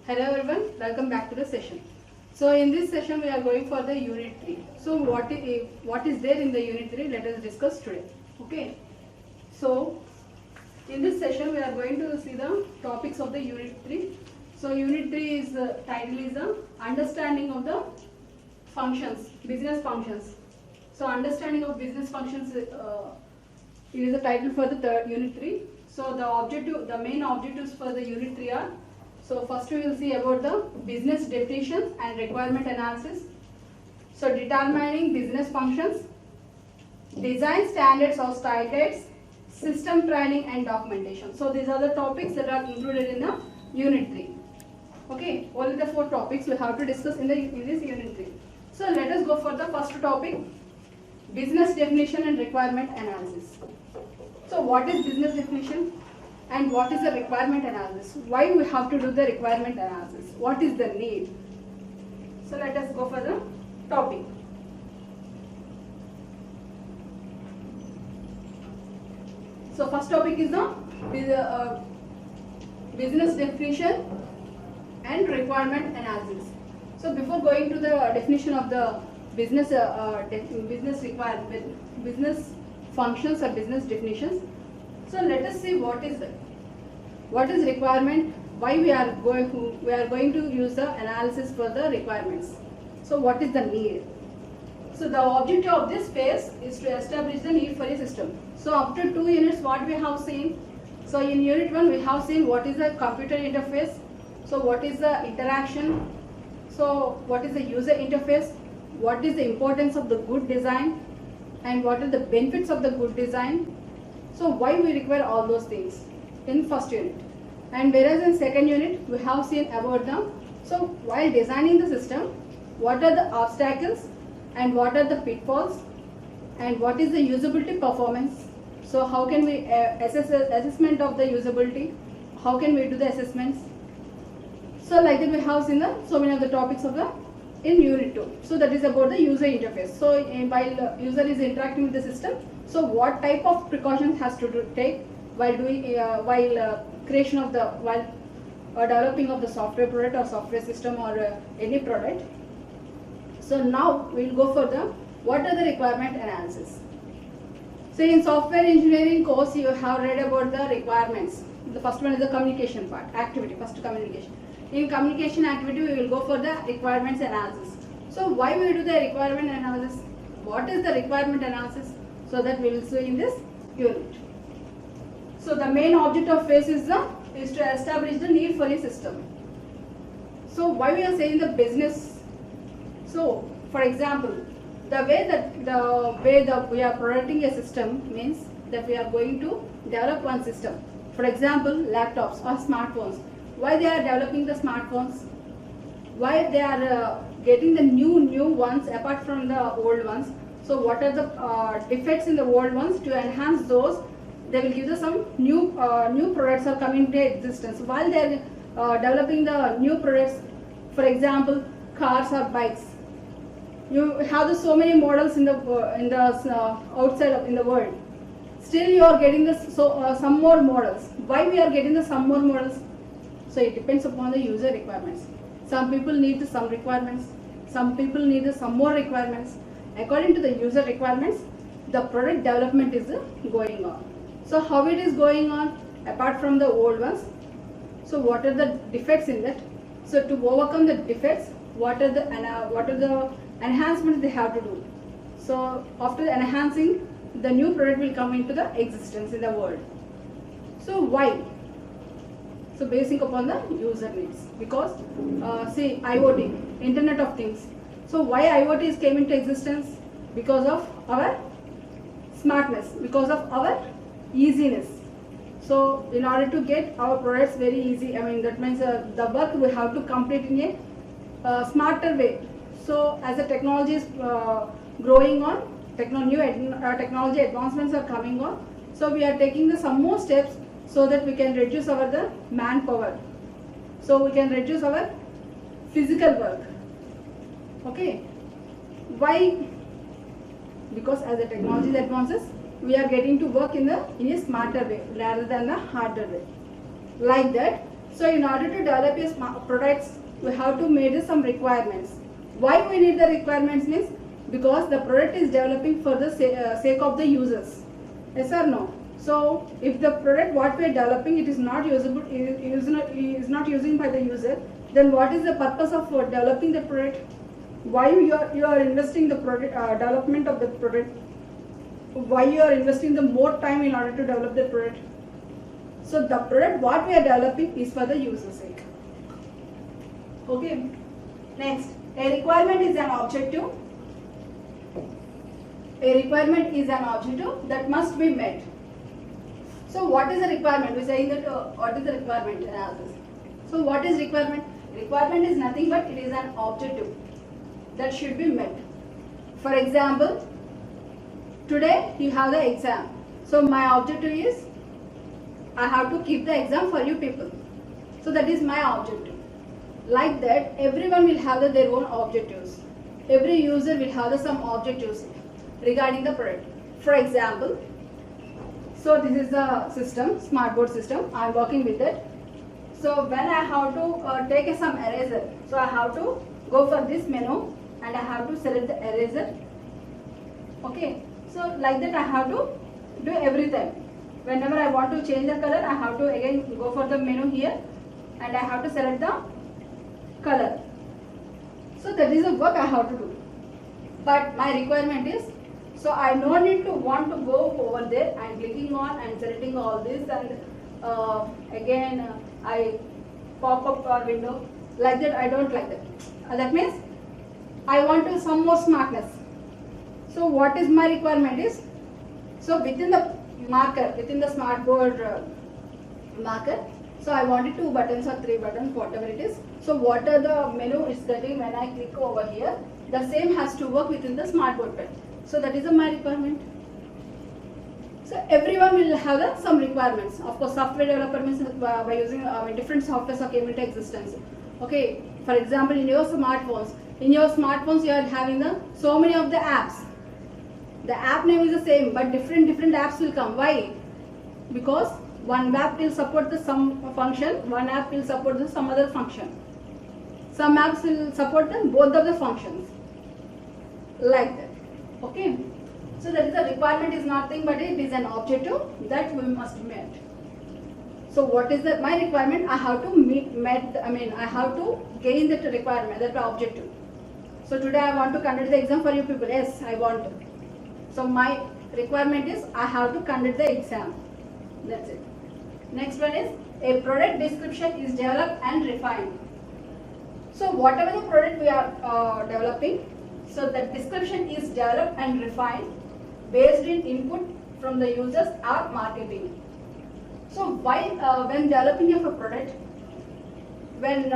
Hello everyone, welcome back to the session. So in this session we are going for the unit 3. So what is there in the unit 3? Let us discuss today. Okay. So in this session we are going to see the topics of the unit 3. So unit 3 is title is the understanding of the functions, business functions. So understanding of business functions it is the title for the third unit 3. So the main objectives for the unit 3 are, so first we will see about the business definitions and requirement analysis. So determining business functions, design standards or style guides, system training and documentation. So these are the topics that are included in the unit 3. Okay, only the 4 topics we have to discuss in this unit 3. So let us go for the first topic, business definition and requirement analysis. So what is business definition and what is the requirement analysis? Why we have to do the requirement analysis? What is the need? So let us go for the topic. So first topic is the business definition and requirement analysis. So before going to the definition of the business functions or business definitions, so let us see what is requirement, why we are going to use the analysis for the requirements. So what is the need? So the objective of this phase is to establish the need for a system. So after 2 units what we have seen, so in unit 1 we have seen what is the computer interface, so what is the interaction, so what is the user interface, what is the importance of the good design, and what are the benefits of the good design. So why we require all those things in first unit. And whereas in second unit we have seen about them. So while designing the system, what are the obstacles and what are the pitfalls and what is the usability performance. So how can we assessment of the usability, how can we do the assessments. So like that we have seen so many of the topics of the in unit 2. So that is about the user interface. So while user is interacting with the system, so what type of precautions has to take while doing creation of the developing of the software product or software system or any product. So now we will go for the what are the requirement analysis. So in software engineering course you have read about the requirements. The first one is the communication part, activity, first communication. In communication activity we will go for the requirements analysis. So why we do the requirement analysis? What is the requirement analysis? So that we will see in this unit. So the main object of phase is to establish the need for a system. So why we are saying the business? So for example, the way that we are producing a system means that we are going to develop one system. For example, laptops or smartphones. Why they are developing the smartphones? Why they are getting the new ones apart from the old ones? So what are the defects in the old ones? To enhance those, they will give us some new products are coming into existence. While they are developing the new products, for example, cars or bikes, you have so many models in the outside in the world. Still, you are getting some more models. Why we are getting some more models? So it depends upon the user requirements. Some people need some requirements. Some people need some more requirements. According to the user requirements, the product development is going on. So how it is going on apart from the old ones? So what are the defects in that? So to overcome the defects, what are the enhancements they have to do? So after enhancing, the new product will come into the existence in the world. So why? So basing upon the user needs, because see IoT, Internet of Things. So why IoT is came into existence? Because of our smartness, because of our easiness. So in order to get our products very easy, I mean that means the work we have to complete in a smarter way. So as the technology is growing on, new technology advancements are coming on. So we are taking some more steps so that we can reduce the manpower. So we can reduce our physical work. Okay. Why? Because as the technology advances, we are getting to work in a smarter way rather than the harder way. Like that, So in order to develop a products, we have to make some requirements. Why we need the requirements means because the product is developing for the sake of the users. Yes or no? So if the product what we are developing it is not usable, is not using by the user, then what is the purpose of developing the product? Why you are investing the product development of the product? Why you are investing the more time in order to develop the product? So the product what we are developing is for the user's sake. Okay. Next, a requirement is an objective. A requirement is an objective that must be met. So what is the requirement? We are saying that what is the requirement analysis. So what is requirement? Requirement is nothing but it is an objective that should be met. For example, today you have the exam. So my objective is I have to keep the exam for you people. So that is my objective. Like that, everyone will have their own objectives. Every user will have some objectives regarding the product. For example, so this is the system, smart board system. I am working with it. So when I have to take some eraser, so I have to go for this menu and I have to select the eraser. Okay. So like that I have to do every time. Whenever I want to change the color, I have to again go for the menu here and I have to select the color. So that is the work I have to do. But my requirement is, so I no need to want to go over there and clicking on and selecting all this and again I pop up our window. Like that I don't like that. That means I want to some more smartness. So what is my requirement is, so within the marker, within the smart board marker, so I wanted 2 buttons or 3 buttons, whatever it is. So what are the menu is getting when I click over here, the same has to work within the smart board pen. So that is my requirement. So everyone will have some requirements. Of course, software developer means by using different softwares are came into existence. Okay, for example, in your smartphones you are having so many of the apps. The app name is the same, but different apps will come. Why? Because one app will support the some function, one app will support the some other function. Some apps will support both of the functions. Like that. Okay. So that is the requirement is nothing but it is an objective that we must meet. So what is my requirement? I have to I have to gain that requirement, that objective. So today I want to conduct the exam for you people. Yes, I want to. So my requirement is I have to conduct the exam. That's it. Next one is a product description is developed and refined. So whatever the product we are developing, so that description is developed and refined based in input from the users or marketing. So why when developing of a product, when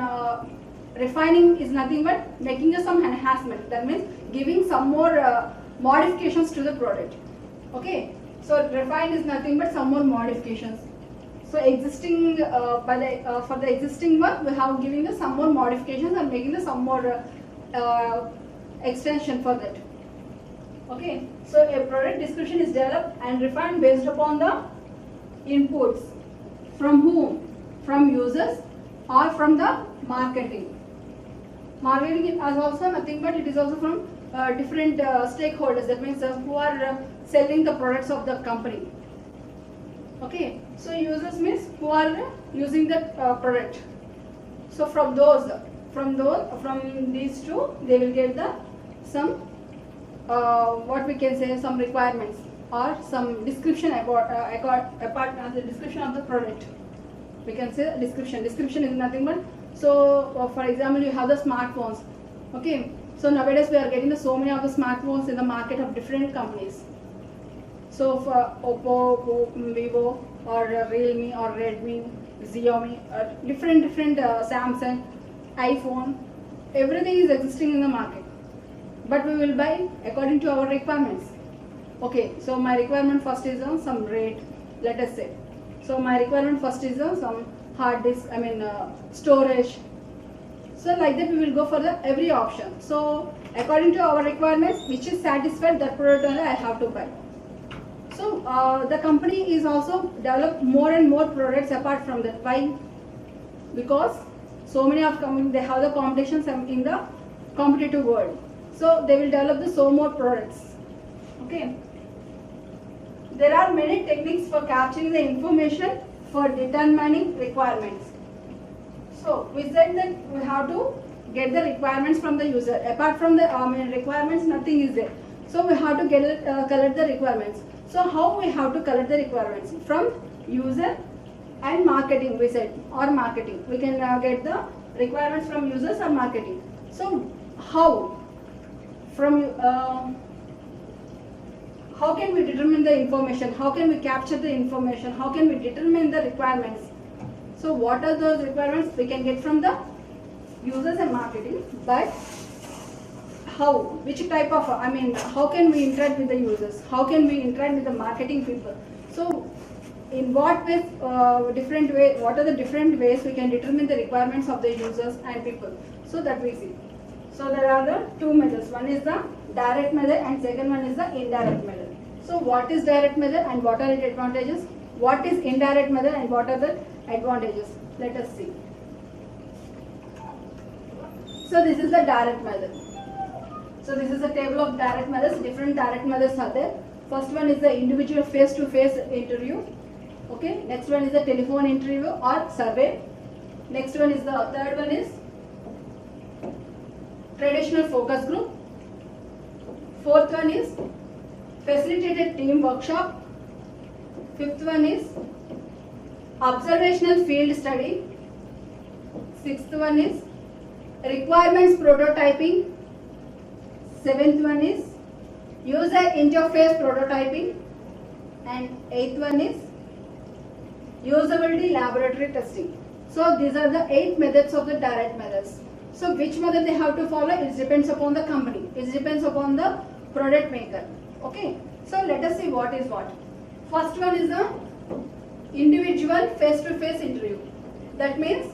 refining is nothing but making some enhancement, that means giving some more modifications to the product. Okay, so refine is nothing but some more modifications. So existing for the existing one we have giving some more modifications and making some more extension for that. Okay, so a product description is developed and refined based upon the inputs from whom? From users or from the marketing. Marketing is also nothing but it is also from different stakeholders, that means who are selling the products of the company. Okay, so users means who are using the product. So from these two they will get some what we can say, some requirements or some description about the description of the product. We can say description. Description is nothing but, so for example you have the smartphones. Okay, so nowadays we are getting so many of the smartphones in the market of different companies. So for Oppo, Vivo or Realme or Redmi, Xiaomi, different Samsung, iPhone, everything is existing in the market. But we will buy according to our requirements. Okay, so my requirement first is some rate, let us say. So my requirement first is some hard disk, storage. So like that we will go for every option. So according to our requirements, which is satisfied, that product only I have to buy. So the company is also develop more and more products apart from that. Why? because so many of they have the competitions in the competitive world. So they will develop the so more products. Okay. There are many techniques for capturing the information for determining requirements. So we said that we have to get the requirements from the user. Apart from the requirements, nothing is there. So we have to get collect the requirements. So how we have to collect the requirements? From user and marketing, we said, or marketing. We can get the requirements from users or marketing. So how? From how can we determine the information? How can we capture the information? How can we determine the requirements? So what are those requirements? We can get from the users and marketing, but how? Which type of, how can we interact with the users? How can we interact with the marketing people? So in what ways, what are the different ways we can determine the requirements of the users and people? So that we see. So there are the two methods. One is the direct method and second one is the indirect method. So what is direct method and what are its advantages? What is indirect method and what are the advantages? Let us see. So this is the direct method. So this is a table of direct methods. Different direct methods are there. First one is the individual face-to-face interview. Okay. Next one is the telephone interview or survey. Next one is the third one is traditional focus group. Fourth one is facilitated team workshop. Fifth one is observational field study. Sixth one is requirements prototyping. Seventh one is user interface prototyping. And eighth one is usability laboratory testing. So these are the 8 methods of the direct methods. So which method they have to follow? It depends upon the company. It depends upon the product maker. Okay. So let us see what is what. First one is the individual face-to-face interview. That means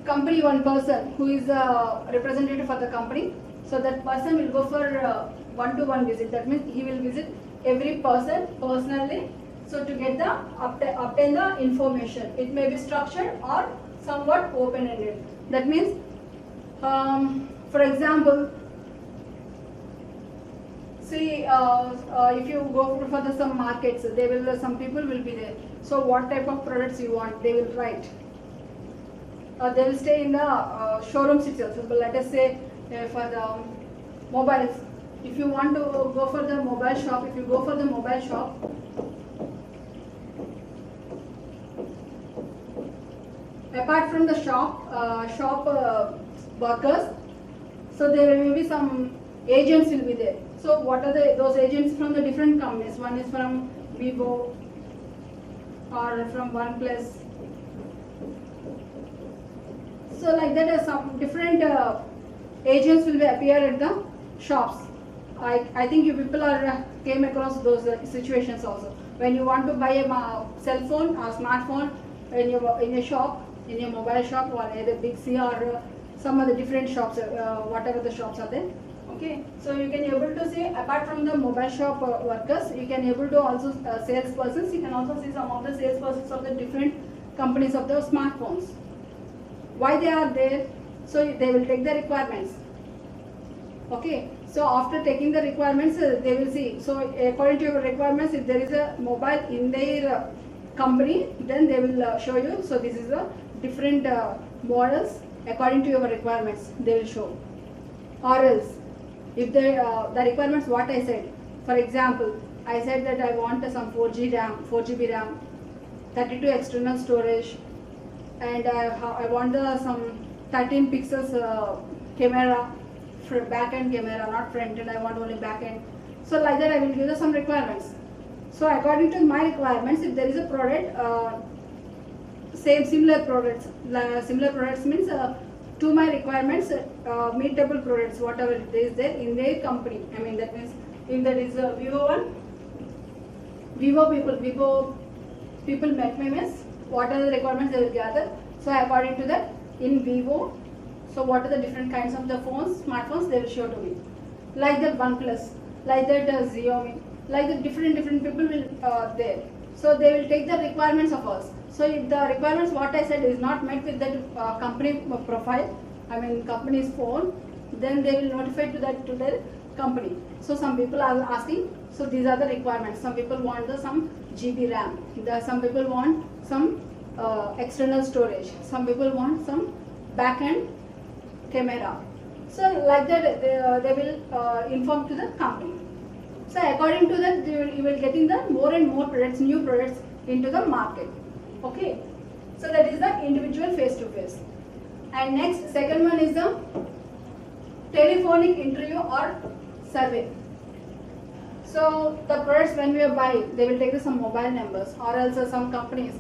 company, one person who is a representative for the company. So that person will go for one-to-one visit. That means he will visit every person personally. So to get the obtain the information. It may be structured or somewhat open-ended. That means, for example, see, if you go for some markets, they will some people will be there. So what type of products you want, they will write. They will stay in the showrooms itself. So let us say for the mobiles, if you want to go for the mobile shop, if you go for the mobile shop, apart from the shop workers, so there may be some agents will be there. So what are those agents from the different companies? One is from Vivo or from OnePlus. So like that, some different agents will be appear at the shops. I think you people are came across those situations also. When you want to buy a cell phone or smartphone in your shop, in your mobile shop, or either Big C or some other different shops, whatever the shops are there. Okay, so you can able to see, apart from the mobile shop workers, you can able to also salespersons. You can also see some of the salespersons of the different companies of the smartphones. Why they are there? So they will take the requirements. Okay, so after taking the requirements, they will see. So according to your requirements, if there is a mobile in their company, then they will show you. So this is a different models according to your requirements. They will show. Or else, if the requirements what I said, for example, I said that I want some 4G RAM, 4GB RAM, 32 external storage, and I want some 13 pixels camera, back end camera, not front end. I want only back end. So like that, I will give some requirements. So according to my requirements, if there is a product, similar products means to my requirements, meetable products, whatever it is there in their company. I mean, that means if that is a Vivo one, Vivo people met me means what are the requirements they will gather. So according to that, in Vivo, so what are the different kinds of the phones, smartphones they will show to me. Like that OnePlus, like that Xiaomi, like the different people will there. So they will take the requirements of us. So if the requirements what I said is not met with that company profile, I mean company's phone, then they will notify to their company. So some people are asking, so these are the requirements. Some people want some GB RAM, some people want some external storage, some people want some back-end camera. So like that they will inform to the company. So according to that you will getting the more and more products, new products into the market. Okay, so that is the individual face-to-face. And next, second one is the telephonic interview or survey. So the products when we buy, they will take some mobile numbers, or else some companies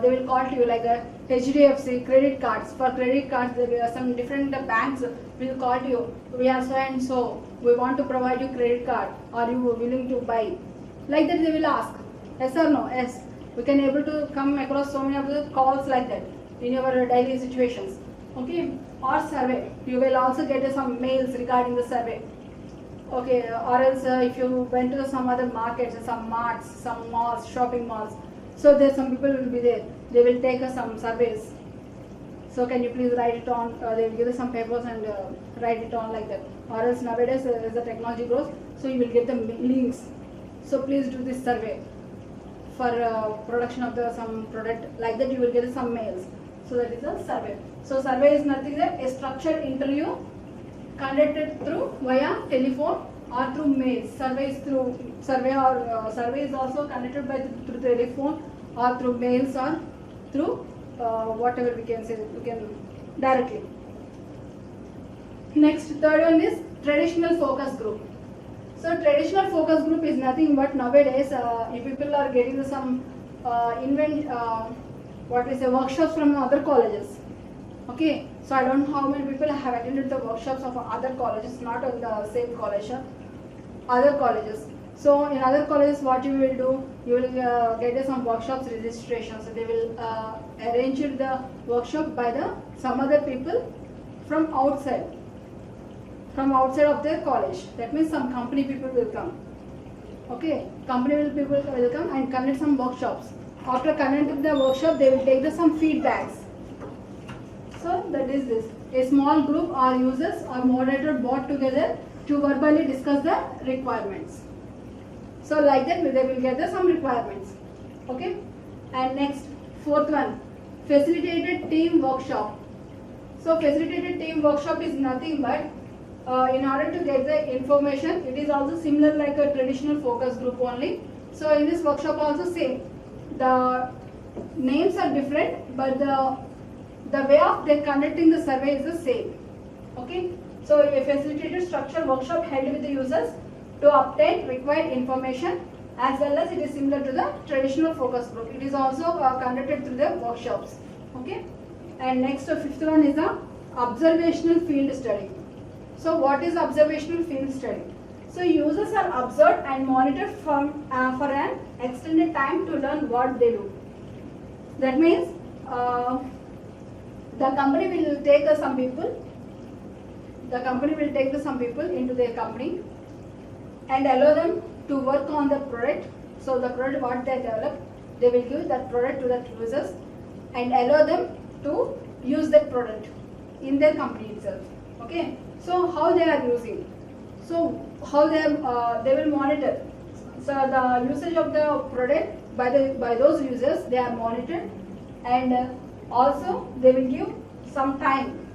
they will call to you, like a HDFC credit cards. For credit cards, there are some different banks will call to you. We are so and so. We want to provide you credit card. Are you willing to buy? Like that they will ask. Yes or no? Yes. We can able to come across so many of the calls like that in your daily situations. Okay. Or survey. You will also get some mails regarding the survey. Okay. Or else if you went to some other markets, some marts, some malls, shopping malls. So there some people will be there. They will take some surveys. So can you please write it on? They will give you some papers and write it on like that. Or else nowadays as the technology grows, so you will get the links. So please do this survey for production of the some product. Like that you will get some mails. So that is a survey. So survey is nothing but a structured interview conducted through via telephone or through mails. Survey is through survey or survey is also conducted by through telephone or through mails or through whatever we can say, we can directly. Next, third one is traditional focus group. So traditional focus group is nothing but nowadays if people are getting some workshops from other colleges. Okay, so I don't know how many people have attended the workshops of other colleges, not on the same college, other colleges. So in other colleges, what you will do, you will get some workshops registration. So they will arrange the workshop by some other people from outside of their college. That means some company people will come. Okay, company people will come and conduct some workshops. After conducting the workshop, they will take some feedbacks. So that is this. A small group or users or moderator brought together to verbally discuss the requirements. So like that they will get some requirements. Okay. And next, fourth one, facilitated team workshop. So facilitated team workshop is nothing but in order to get the information, it is also similar like a traditional focus group only. So in this workshop also same. The names are different, but the way of they conducting the survey is the same. Okay. So a facilitated structured workshop held with the users to obtain required information, as well as it is similar to the traditional focus group. It is also conducted through the workshops. Okay. And next, fifth one is the observational field study. So what is observational field study? So users are observed and monitored for an extended time to learn what they do. That means the company will take some people. The company will take some people into their company and allow them to work on the product. So the product what they develop, they will give that product to the users and allow them to use that product in their company itself. Okay. So how they are using? So how they will monitor. So the usage of the product by those users, they are monitored, and also they will give some time.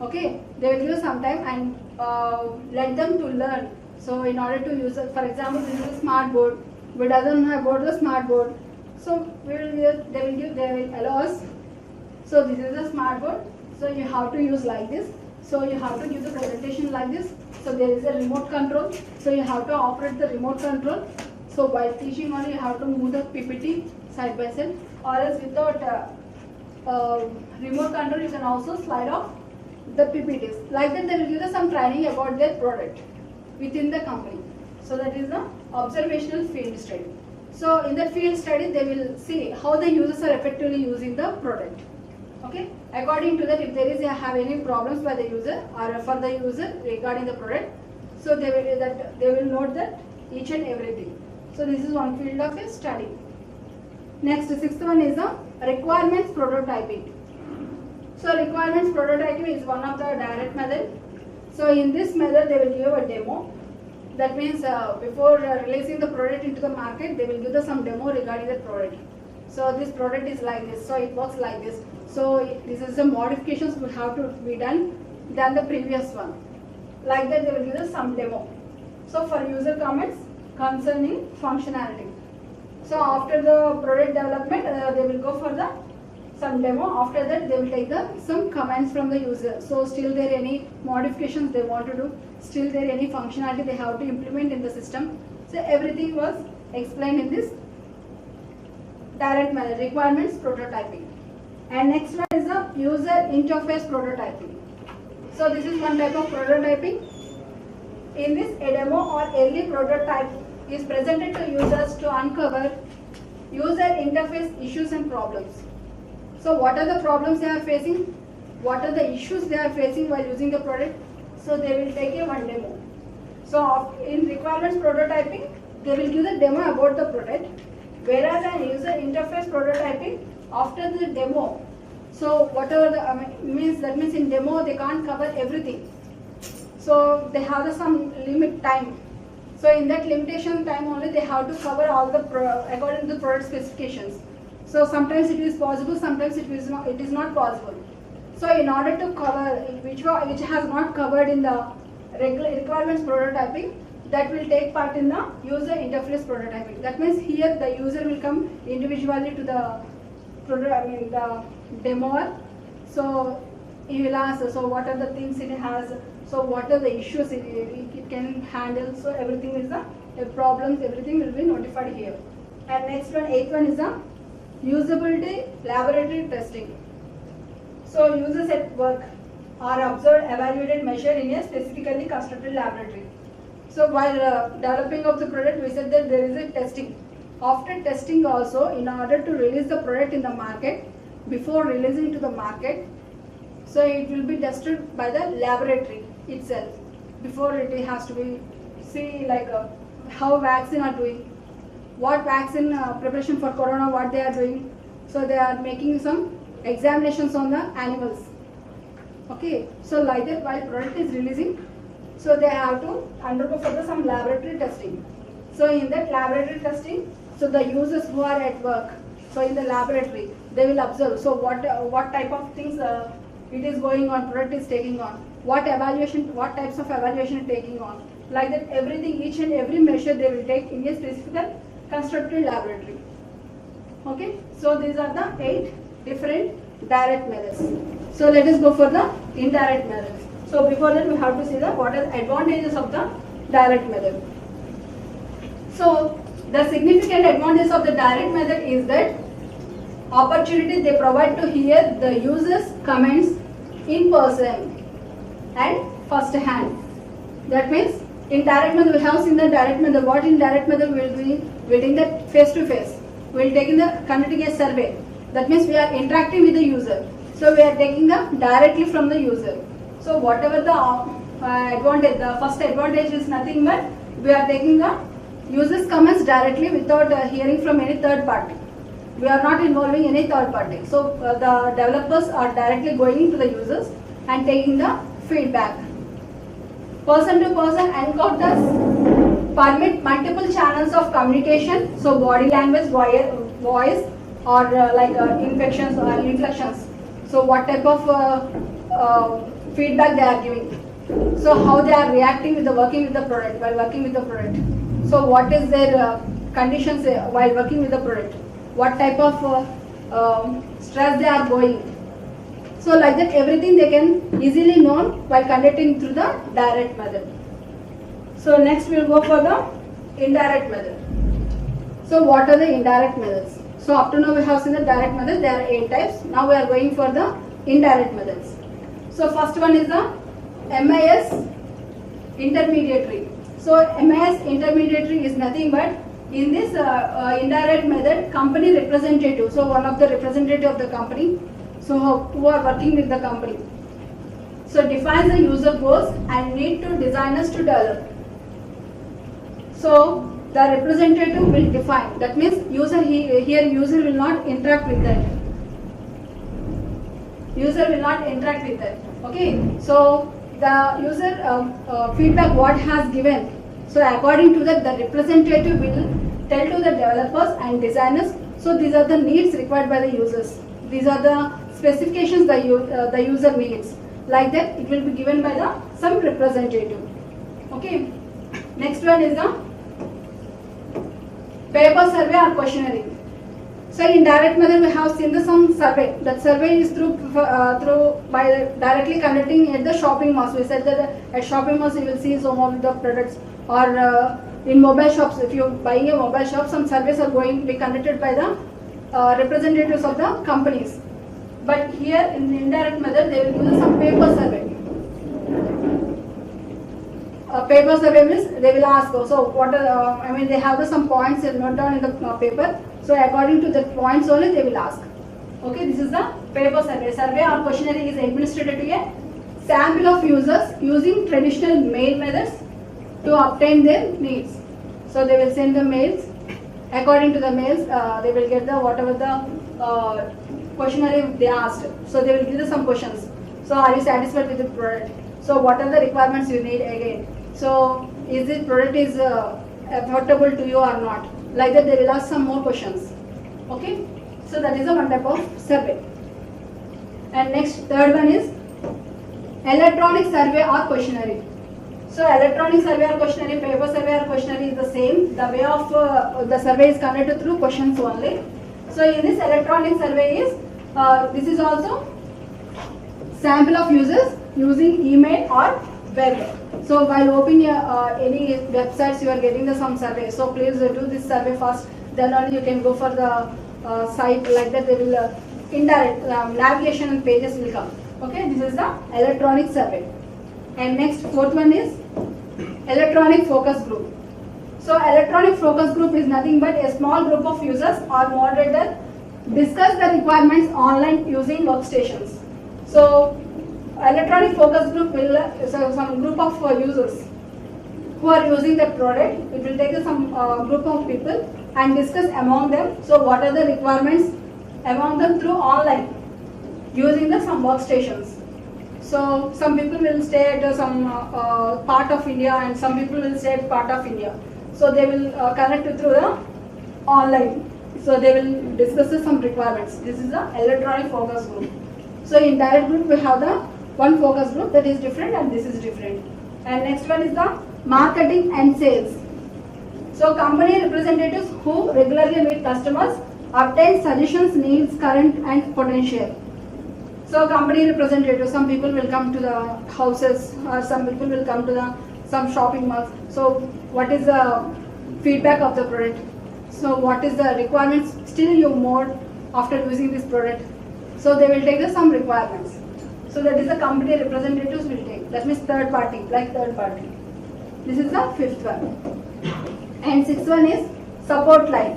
Okay, they will give some time and let them to learn. So in order to use it, for example, this is a smart board. We doesn't have about the smart board. So they will allow us. So this is a smart board. So you have to use like this. So you have to give the presentation like this. So there is a remote control. So you have to operate the remote control. So while teaching only, you have to move the PPT side by side. Or else without remote control, you can also slide off the PPTs. Like that, they will give us some training about their product within the company. So that is the observational field study. So in the field study, they will see how the users are effectively using the product. Okay. According to that, if there is have any problems by the user or for the user regarding the product, so they will note that each and everything. So this is one field of a study. Next, sixth one is the requirements prototyping. So requirements prototyping is one of the direct method. So in this method, they will give a demo. That means before releasing the product into the market, they will give us some demo regarding the product. So this product is like this, so it works like this. So this is the modifications will have to be done than the previous one. Like that, they will give us some demo. So for user comments concerning functionality. So after the product development, they will go for the some demo. After that, they will take some comments from the user. So still there any modifications they want to do, still there any functionality they have to implement in the system. So everything was explained in this direct method, requirements prototyping. And next one is the user interface prototyping. So this is one type of prototyping. In this, a demo or early prototype is presented to users to uncover user interface issues and problems. So what are the problems they are facing? What are the issues they are facing while using the product? So they will take a one demo. So in requirements prototyping, they will give the demo about the product. Whereas in user interface prototyping, after the demo, so whatever the means, that means in demo they can't cover everything. So they have some limit time. So in that limitation time only they have to cover all the according to the product specifications. So sometimes it is possible, sometimes it is not possible. So in order to cover which has not covered in the requirements prototyping, that will take part in the user interface prototyping. That means here the user will come individually to the the demoer. So he will ask, so what are the things it has, so what are the issues it can handle. So everything is the problems, everything will be notified here. And next one, eighth one is the usability laboratory testing. So users at work are observed, evaluated, measured in a specifically constructed laboratory. So while developing of the product, we said that there is a testing. After testing also, in order to release the product in the market, before releasing to the market, so it will be tested by the laboratory itself. Before it has to be see like how vaccine are doing, what vaccine preparation for corona, what they are doing. So they are making some examinations on the animals. Okay, so like that while product is releasing, so they have to undergo for some laboratory testing. So in that laboratory testing, so the users who are at work, so in the laboratory, they will observe. So what type of things it is going on, product is taking on, what evaluation, what types of evaluation taking on. Like that, everything, each and every measure they will take in a specific constructed laboratory. Okay, so these are the 8 different direct methods. So let us go for the indirect methods. So before that, we have to see what are the advantages of the direct method. So the significant advantage of the direct method is that opportunity they provide to hear the users' comments in person and first hand. That means in direct method, we have seen the direct method. What in direct method we will be doing that face to face. We will take conducting a survey. That means we are interacting with the user. So we are taking them directly from the user. So whatever the advantage, the first advantage is nothing but we are taking the user's comments directly without hearing from any third party. We are not involving any third party. So the developers are directly going to the users and taking the feedback. Person to person encounters permit multiple channels of communication. So body language, voice, or inflections or inflections. So what type of feedback they are giving. So how they are reacting with the working with the product while working with the product. So what is their conditions while working with the product. What type of stress they are going. So like that everything they can easily know while conducting through the direct method. So next we will go for the indirect method. So what are the indirect methods? So up to now we have seen the direct methods, there are 8 types. Now we are going for the indirect methods. So first one is the MIS intermediary. So MIS intermediary is nothing but in this indirect method, company representative. So one of the representative of the company, so who are working with the company. So defines the user goals and need to designers to develop. So the representative will define. That means user here user will not interact with that. User will not interact with that. Okay. So the user feedback what has given. So according to that, the representative will tell to the developers and designers. So these are the needs required by the users. These are the specifications the user needs. Like that, it will be given by the some representative. Okay. Next one is the paper survey or questionnaire. So in direct method we have seen the some survey. That survey is through by directly conducting at the shopping malls. We said that at shopping malls you will see some of the products, or in mobile shops. If you are buying a mobile shop, some surveys are going to be conducted by the representatives of the companies. But here in the indirect method they will use some paper survey. Paper survey means they will ask, so what are, they have some points noted down in the paper. So according to the points only they will ask. Okay, this is the paper survey. Survey or questionnaire is administered to a sample of users using traditional mail methods to obtain their needs. So they will send the mails. According to the mails, they will get the whatever the questionnaire they asked. So they will give some questions. So are you satisfied with the product? So what are the requirements you need again? So is this product is affordable to you or not? Like that they will ask some more questions. Okay. So that is a one type of survey. And next, third one is electronic survey or questionnaire. So electronic survey or questionnaire, paper survey or questionnaire is the same. The way of the survey is conducted through questions only. So in this electronic survey is this is also sample of users using email or web. So while opening any websites, you are getting the some survey. So please do this survey first. Then only you can go for the site. Like that, they will indirect navigation and pages will come. Okay, this is the electronic survey. And next, fourth one is electronic focus group. So electronic focus group is nothing but a small group of users or moderators discuss the requirements online using workstations. So electronic focus group will some group of users who are using that product. It will take some group of people and discuss among them. So what are the requirements among them through online using the some workstations. So some people will stay at some part of India and some people will stay at part of India. So they will connect through the online. So they will discuss some requirements. This is the electronic focus group. So in direct group we have the one focus group that is different and this is different. And next one is the marketing and sales. So company representatives who regularly meet customers, obtain suggestions, needs, current and potential. So company representatives, some people will come to the houses or some people will come to some shopping malls. So what is the feedback of the product? So what is the requirements still you more after using this product? So they will take some requirements. So that is the company representatives will take. That means third party, like third party. This is the fifth one. And sixth one is support line.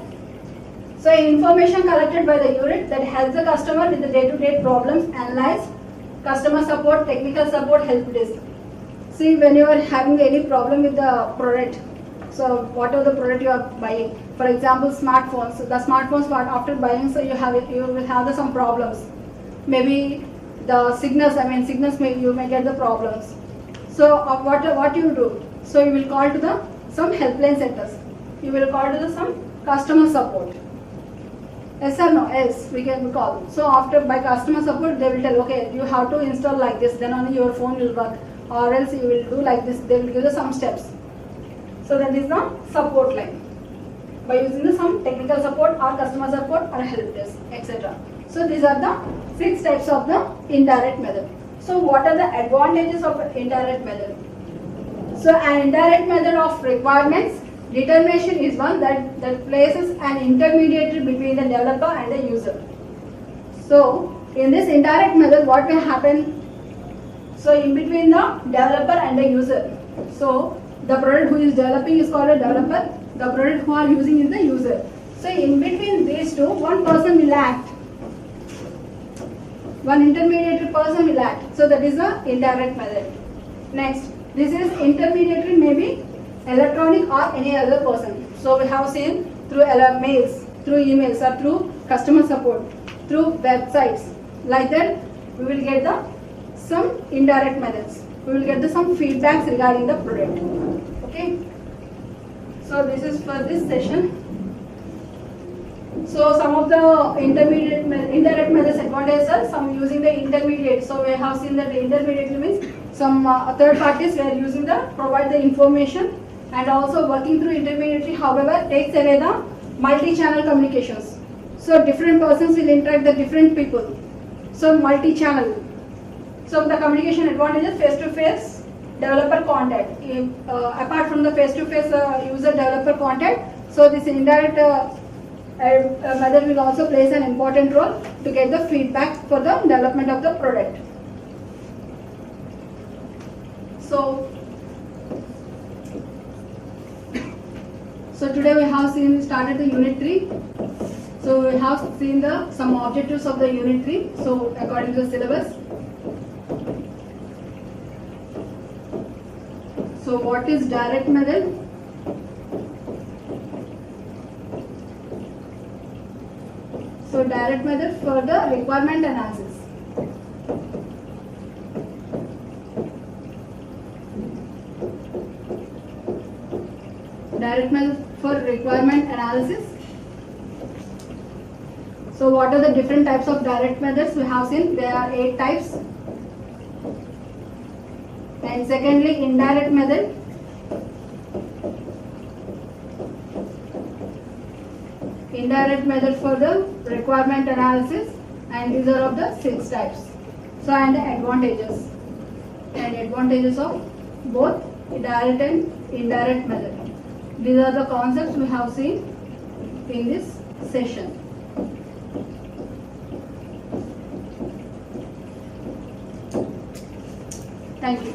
So information collected by the unit that helps the customer with the day-to-day problems, analyze, customer support, technical support, help desk. See, when you are having any problem with the product, so whatever the product you are buying, for example, smartphones. So the smartphones after buying, so you will have some problems. Maybe the signals, signals you may get the problems. So what you do? So you will call to some helpline centers. You will call to some customer support. Yes or no? Yes, we can call. So after by customer support, they will tell, okay, you have to install like this, then only your phone will work, or else you will do like this. They will give you some steps. So that is the support line. By using some technical support or customer support or help desk, etc. So these are the 6 types of the indirect method. So what are the advantages of indirect method? So an indirect method of requirements determination is one that places an intermediary between the developer and the user. So in this indirect method, what will happen? So in between the developer and the user. So the product who is developing is called a developer. The product who are using is the user. So in between these two, one person will act. One intermediary person will act. So that is the indirect method. Next, this is intermediary, maybe electronic or any other person. So we have seen through mails, through emails, or through customer support, through websites. Like that, we will get the some indirect methods. We will get the some feedbacks regarding the product. Okay. So this is for this session. So some of the indirect methods advantages are some using the intermediate. So we have seen that the intermediate means some third parties were using the provide the information, and also working through intermediary, however, takes away the multi-channel communications. So different persons will interact with different people. So multi-channel. So the communication advantages face-to-face developer contact. Apart from the face-to-face user-developer contact, so this indirect method will also plays an important role to get the feedback for the development of the product. So today we have started the unit 3. So we have seen some objectives of the unit 3. So according to the syllabus. So what is direct method? So direct method for the requirement analysis. Direct method for requirement analysis. So what are the different types of direct methods we have seen? There are 8 types. And secondly, indirect method. Indirect method for the requirement analysis, and these are of the 6 types. So and the advantages of both direct and indirect method. These are the concepts we have seen in this session. Thank you.